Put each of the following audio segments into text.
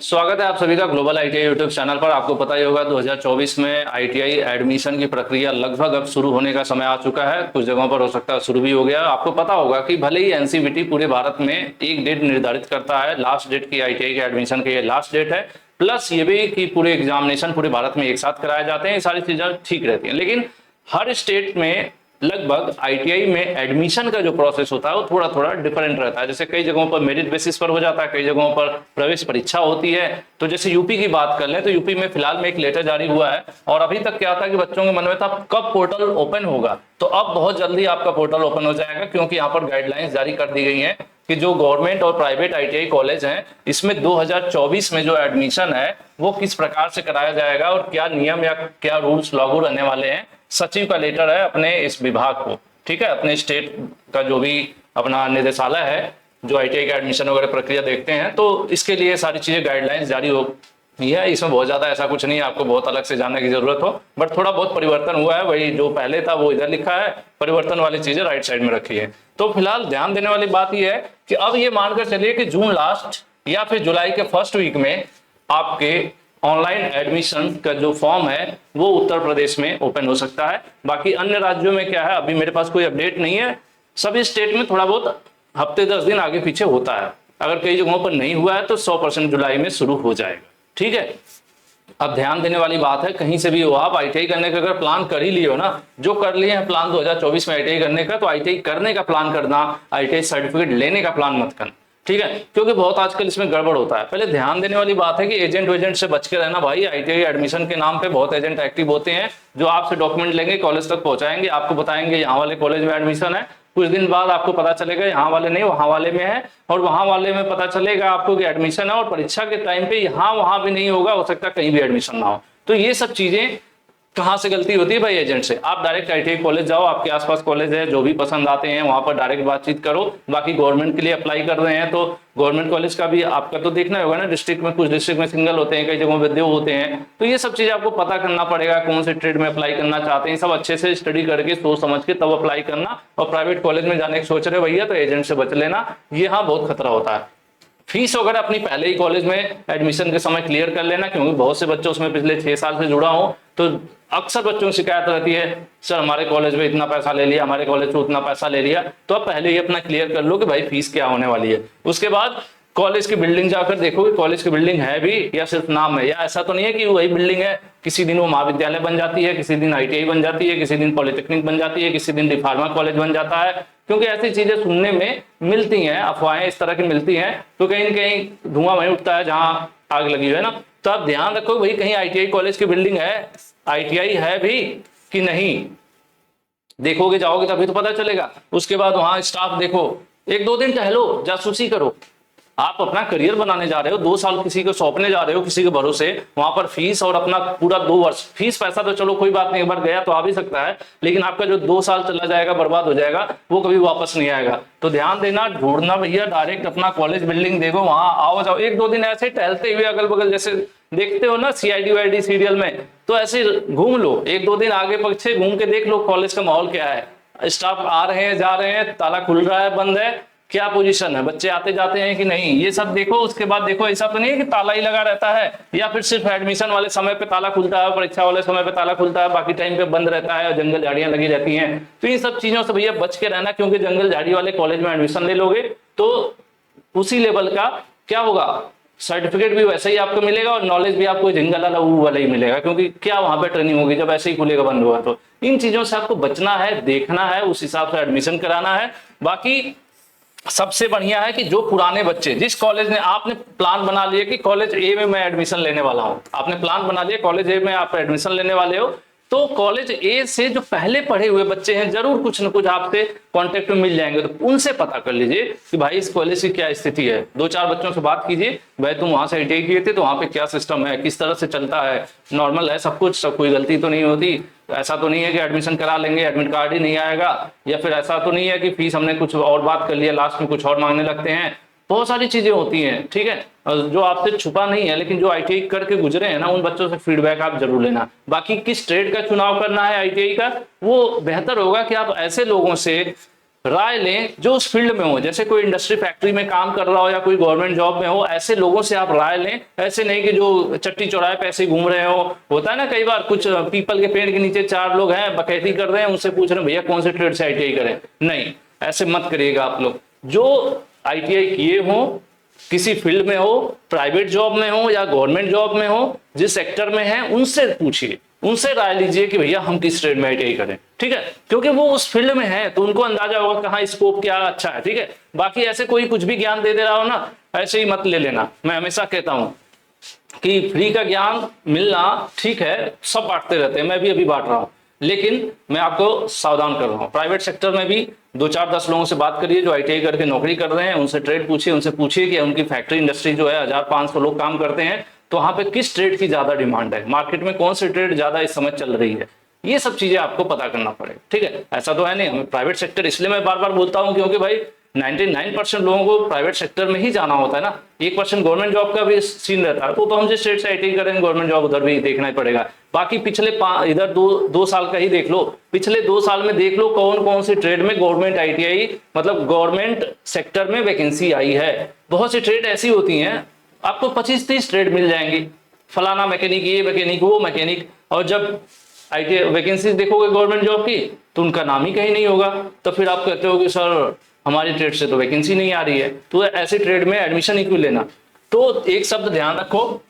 स्वागत है आप सभी का ग्लोबल आईटीआई यूट्यूब चैनल पर। आपको पता ही होगा 2024 में आईटीआई एडमिशन की प्रक्रिया लगभग अब शुरू होने का समय आ चुका है। कुछ जगहों पर हो सकता है शुरू भी हो गया। आपको पता होगा कि भले ही एनसीवीटी पूरे भारत में एक डेट निर्धारित करता है, लास्ट डेट की आईटीआई के एडमिशन की ये लास्ट डेट है, प्लस ये भी कि पूरे एग्जामिनेशन पूरे भारत में एक साथ कराए जाते हैं। ये सारी चीजें ठीक रहती हैं, लेकिन हर स्टेट में लगभग आईटीआई में एडमिशन का जो प्रोसेस होता है वो थोड़ा थोड़ा डिफरेंट रहता है। जैसे कई जगहों पर मेरिट बेसिस पर हो जाता है, कई जगहों पर प्रवेश परीक्षा होती है। तो जैसे यूपी की बात कर लें तो यूपी में फिलहाल में एक लेटर जारी हुआ है, और अभी तक क्या था कि बच्चों के मन में था कब पोर्टल ओपन होगा। तो अब बहुत जल्दी आपका पोर्टल ओपन हो जाएगा, क्योंकि यहाँ पर गाइडलाइंस जारी कर दी गई हैं कि जो गवर्नमेंट और प्राइवेट आईटीआई कॉलेज हैं इसमें 2024 में जो एडमिशन है वो किस प्रकार से कराया जाएगा और क्या नियम या क्या रूल्स लागू रहने वाले हैं। सचिव का लेटर है अपने इस विभाग को, ठीक है, अपने स्टेट का जो भी अपना निदेशालय है जो आईटीआई का एडमिशन वगैरह प्रक्रिया देखते हैं, तो इसके लिए सारी चीजें गाइडलाइंस जारी हो है। इसमें बहुत ज्यादा ऐसा कुछ नहीं है आपको बहुत अलग से जानने की जरूरत हो, बट थोड़ा बहुत परिवर्तन हुआ है। वही जो पहले था वो इधर लिखा है, परिवर्तन वाली चीजें राइट साइड में रखी है। तो फिलहाल ध्यान देने वाली बात यह है कि अब ये मानकर चलिए कि जून लास्ट या फिर जुलाई के फर्स्ट वीक में आपके ऑनलाइन एडमिशन का जो फॉर्म है वो उत्तर प्रदेश में ओपन हो सकता है। बाकी अन्य राज्यों में क्या है अभी मेरे पास कोई अपडेट नहीं है। सभी स्टेट में थोड़ा बहुत हफ्ते 10 दिन आगे पीछे होता है। अगर कई जगहों पर नहीं हुआ है तो 100% जुलाई में शुरू हो जाएगा, ठीक है। अब ध्यान देने वाली बात है, कहीं से भी हो आप आईटीआई करने का अगर प्लान कर ही लिए हो ना, जो कर लिए हैं प्लान 2024 में आईटीआई करने का, तो आईटीआई करने का प्लान करना, आईटीआई सर्टिफिकेट लेने का प्लान मत करना, ठीक है, क्योंकि बहुत आजकल इसमें गड़बड़ होता है। पहले ध्यान देने वाली बात है कि एजेंट से बच के रहना भाई। आईटीआई एडमिशन के नाम पे बहुत एजेंट एक्टिव होते हैं जो आपसे डॉक्यूमेंट लेंगे, कॉलेज तक पहुंचाएंगे, आपको बताएंगे यहाँ वाले कॉलेज में एडमिशन है, कुछ दिन बाद आपको पता चलेगा यहाँ वाले नहीं वहां वाले में है, और वहां वाले में पता चलेगा आपको कि एडमिशन है और परीक्षा के टाइम पे यहाँ वहां भी नहीं होगा, हो सकता है कहीं भी एडमिशन ना हो। तो ये सब चीजें कहाँ से गलती होती है भाई? एजेंट से। आप डायरेक्ट आईटीआई कॉलेज जाओ, आपके आसपास कॉलेज है जो भी पसंद आते हैं वहां पर डायरेक्ट बातचीत करो। बाकी गवर्नमेंट के लिए अप्लाई कर रहे हैं तो गवर्नमेंट कॉलेज का भी आपका तो देखना होगा ना, डिस्ट्रिक्ट में कुछ डिस्ट्रिक्ट में सिंगल होते हैं, कई जगहों में दो होते हैं। तो ये सब चीजें आपको पता करना पड़ेगा, कौन से ट्रेड में अप्लाई करना चाहते हैं, सब अच्छे से स्टडी करके सोच समझ के तब अप्लाई करना। और प्राइवेट कॉलेज में जाने की सोच रहे भैया तो एजेंट से बच लेना, ये हाँ बहुत खतरा होता है। फीस वगैरह अपनी पहले ही कॉलेज में एडमिशन के समय क्लियर कर लेना, क्योंकि बहुत से बच्चे उसमें पिछले 6 साल से जुड़ा हो तो अक्सर बच्चों की शिकायत रहती है सर हमारे कॉलेज में इतना पैसा ले लिया, हमारे कॉलेज में उतना पैसा ले लिया। तो आप पहले ही अपना क्लियर कर लो कि भाई फीस क्या होने वाली है। उसके बाद कॉलेज की बिल्डिंग जाकर देखो कि कॉलेज की बिल्डिंग है भी या सिर्फ नाम है, या ऐसा तो नहीं है कि वही बिल्डिंग है, किसी दिन वो महाविद्यालय बन जाती है, किसी दिन आईटीआई बन जाती है, किसी दिन पॉलिटेक्निक बन जाती है, किसी दिन डी फार्मा कॉलेज बन जाता है। क्योंकि ऐसी चीजें सुनने में मिलती हैं, अफवाहें इस तरह की मिलती हैं, तो कहीं न कहीं धुआं वहीं उठता है जहां आग लगी हुई है ना। तो आप ध्यान रखो भाई कहीं आईटीआई कॉलेज की बिल्डिंग है, आईटीआई है भी कि नहीं, देखोगे जाओगे तभी तो पता चलेगा। उसके बाद वहां स्टाफ देखो, 1-2 दिन टहलो, जासूसी करो। आप अपना करियर बनाने जा रहे हो, 2 साल किसी को सौंपने जा रहे हो किसी के भरोसे, वहां पर फीस और अपना पूरा 2 वर्ष फीस पैसा तो चलो कोई बात नहीं, एक बार गया तो आ भी सकता है, लेकिन आपका जो 2 साल चला जाएगा बर्बाद हो जाएगा, वो कभी वापस नहीं आएगा। तो ध्यान देना, ढूंढना भैया डायरेक्ट अपना कॉलेज बिल्डिंग देखो, वहां आओ जाओ। 1-2 दिन ऐसे टहलते हुए अगल बगल जैसे देखते हो ना सीआईडी वाईडी सीरियल में, तो ऐसे घूम लो, 1-2 दिन आगे पीछे घूम के देख लो कॉलेज का माहौल क्या है, स्टाफ आ रहे हैं जा रहे हैं, ताला खुल रहा है बंद है, क्या पोजीशन है, बच्चे आते जाते हैं कि नहीं, ये सब देखो। उसके बाद देखो ऐसा तो नहीं है कि ताला ही लगा रहता है, या फिर सिर्फ एडमिशन वाले समय पे ताला खुलता है, परीक्षा वाले समय पे ताला खुलता है, बाकी टाइम पे बंद रहता है और जंगल झाड़ियां लगी रहती हैं। तो इन सब चीजों से भैया बच के रहना, क्योंकि जंगल झाड़ी वाले कॉलेज में एडमिशन ले लोगे तो उसी लेवल का क्या होगा, सर्टिफिकेट भी वैसे ही आपको मिलेगा और नॉलेज भी आपको जंगल वाला ही मिलेगा, क्योंकि क्या वहां पे ट्रेनिंग होगी जब ऐसे ही खुलेगा बंद होगा। तो इन चीजों से आपको बचना है, देखना है, उस हिसाब से एडमिशन कराना है। बाकी सबसे बढ़िया है कि जो पुराने बच्चे, जिस कॉलेज ने आपने प्लान बना लिया कि कॉलेज ए में मैं एडमिशन लेने वाला हूं, आपने प्लान बना लिया कॉलेज ए में आप एडमिशन लेने वाले हो, तो कॉलेज ए से जो पहले पढ़े हुए बच्चे हैं जरूर कुछ न कुछ आपसे कांटेक्ट में मिल जाएंगे। तो उनसे पता कर लीजिए कि भाई इस कॉलेज की क्या स्थिति है, 2-4 बच्चों से बात कीजिए, भाई तुम वहां से आईटीआई किए थे तो वहां पे क्या सिस्टम है, किस तरह से चलता है, नॉर्मल है सब कुछ, सब कोई गलती तो नहीं होती, ऐसा तो नहीं है कि एडमिशन करा लेंगे एडमिट कार्ड ही नहीं आएगा, या फिर ऐसा तो नहीं है कि फीस हमने कुछ और बात कर लिया लास्ट में कुछ और मांगने लगते हैं। बहुत सारी चीजें होती हैं, ठीक है, जो आपसे छुपा नहीं है, लेकिन जो आईटीआई करके गुजरे हैं ना उन बच्चों से फीडबैक आप जरूर लेना। बाकी किस ट्रेड का चुनाव करना है आईटीआई का, वो बेहतर होगा कि आप ऐसे लोगों से राय लें जो उस फील्ड में हो, जैसे कोई इंडस्ट्री फैक्ट्री में काम कर रहा हो या कोई गवर्नमेंट जॉब में हो, ऐसे लोगों से आप राय लें। ऐसे नहीं कि जो चट्टी चौराहे पे ऐसे घूम रहे हो, होता है ना कई बार कुछ पीपल के पेड़ के नीचे 4 लोग हैं बकैती कर रहे हैं, उनसे पूछ रहे हैं भैया कौन से ट्रेड से ITI करें। नहीं, ऐसे मत करिएगा आप लोग। जो ITI किए हो, किसी फील्ड में हो, प्राइवेट जॉब में हो या गवर्नमेंट जॉब में हो, जिस सेक्टर में है उनसे पूछिए, उनसे राय लीजिए कि भैया हम किस ट्रेड में ITI करें, ठीक है, क्योंकि वो उस फील्ड में है तो उनको अंदाजा होगा कहाँ स्कोप क्या अच्छा है, ठीक है। बाकी ऐसे कोई कुछ भी ज्ञान दे रहा हो ना, ऐसे ही मत ले लेना। मैं हमेशा कहता हूं कि फ्री का ज्ञान मिलना ठीक है, सब बांटते रहते हैं, मैं भी अभी बांट रहा हूं, लेकिन मैं आपको सावधान कर रहा हूं। प्राइवेट सेक्टर में भी 2-4-10 लोगों से बात करिए जो ITI करके नौकरी कर रहे हैं, उनसे ट्रेड पूछिए, उनसे पूछिए कि उनकी फैक्ट्री इंडस्ट्री जो है 1500 लोग काम करते हैं, तो वहां पे किस ट्रेड की ज्यादा डिमांड है, मार्केट में कौन सी ट्रेड ज्यादा इस समय चल रही है, ये सब चीजें आपको पता करना पड़ेगा, ठीक है। ऐसा तो है नहीं हमें प्राइवेट सेक्टर, इसलिए मैं बार बार बोलता हूं क्योंकि भाई 99% लोगों को प्राइवेट सेक्टर में ही जाना होता है ना, 1% गवर्नमेंट जॉब का भी सीन रहता है, तो हम जिस स्टेट से ITI करेंगे गवर्नमेंट जॉब उधर भी देखना ही पड़ेगा। बाकी पिछले इधर 2 साल का ही देख लो, पिछले 2 साल में देख लो कौन कौन सी ट्रेड में गवर्नमेंट ITI मतलब गवर्नमेंट सेक्टर में वैकेंसी आई है। बहुत सी ट्रेड ऐसी होती हैं आपको 25-30 ट्रेड मिल जाएंगी, फलाना मैकेनिक, ये मैकेनिक, वो मैकेनिक, और जब ITI वैकेंसी देखोगे गवर्नमेंट जॉब की तो उनका नाम ही कहीं नहीं होगा, तो फिर आप कहते हो कि सर हमारी ट्रेड से तो वैकेंसी नहीं आ रही है, तो ऐसी ट्रेड में एडमिशन ही क्यों लेना। तो एक शब्द ध्यान रखो,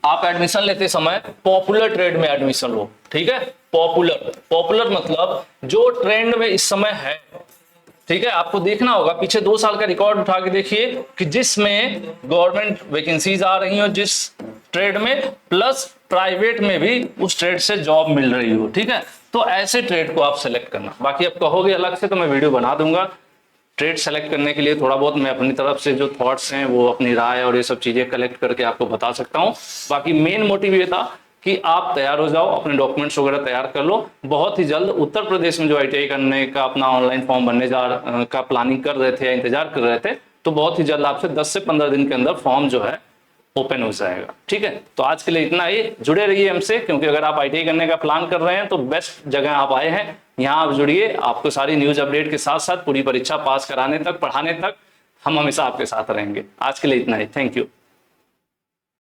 आप एडमिशन लेते समय पॉपुलर ट्रेड में एडमिशन लो, ठीक है। पॉपुलर मतलब जो ट्रेंड में इस समय है, ठीक है। आपको देखना होगा पीछे 2 साल का रिकॉर्ड उठा के देखिए कि जिसमें गवर्नमेंट वैकेंसीज आ रही हो जिस ट्रेड में, प्लस प्राइवेट में भी उस ट्रेड से जॉब मिल रही हो, ठीक है। तो ऐसे ट्रेड को आप सेलेक्ट करना। बाकी आप कहोगे अलग से तो मैं वीडियो बना दूंगा। ट्रेड सेलेक्ट करने के लिए थोड़ा बहुत मैं अपनी तरफ से जो थॉट्स हैं वो अपनी राय और ये सब चीजें कलेक्ट करके आपको बता सकता हूँ। बाकी मेन मोटिव ये था कि आप तैयार हो जाओ, अपने डॉक्यूमेंट्स वगैरह तैयार कर लो। बहुत ही जल्द उत्तर प्रदेश में जो ITI करने का अपना ऑनलाइन फॉर्म भरने का प्लानिंग कर रहे थे या इंतजार कर रहे थे, तो बहुत ही जल्द आपसे 10 से 15 दिन के अंदर फॉर्म जो है ओपन हो जाएगा, ठीक है। तो आज के लिए इतना ही। जुड़े रहिए हमसे, क्योंकि अगर आप ITI करने का प्लान कर रहे हैं तो बेस्ट जगह आप आए हैं, यहाँ आप जुड़िए। आपको सारी न्यूज अपडेट के साथ साथ पूरी परीक्षा पास कराने तक, पढ़ाने तक हम हमेशा आपके साथ रहेंगे। आज के लिए इतना ही, थैंक यू।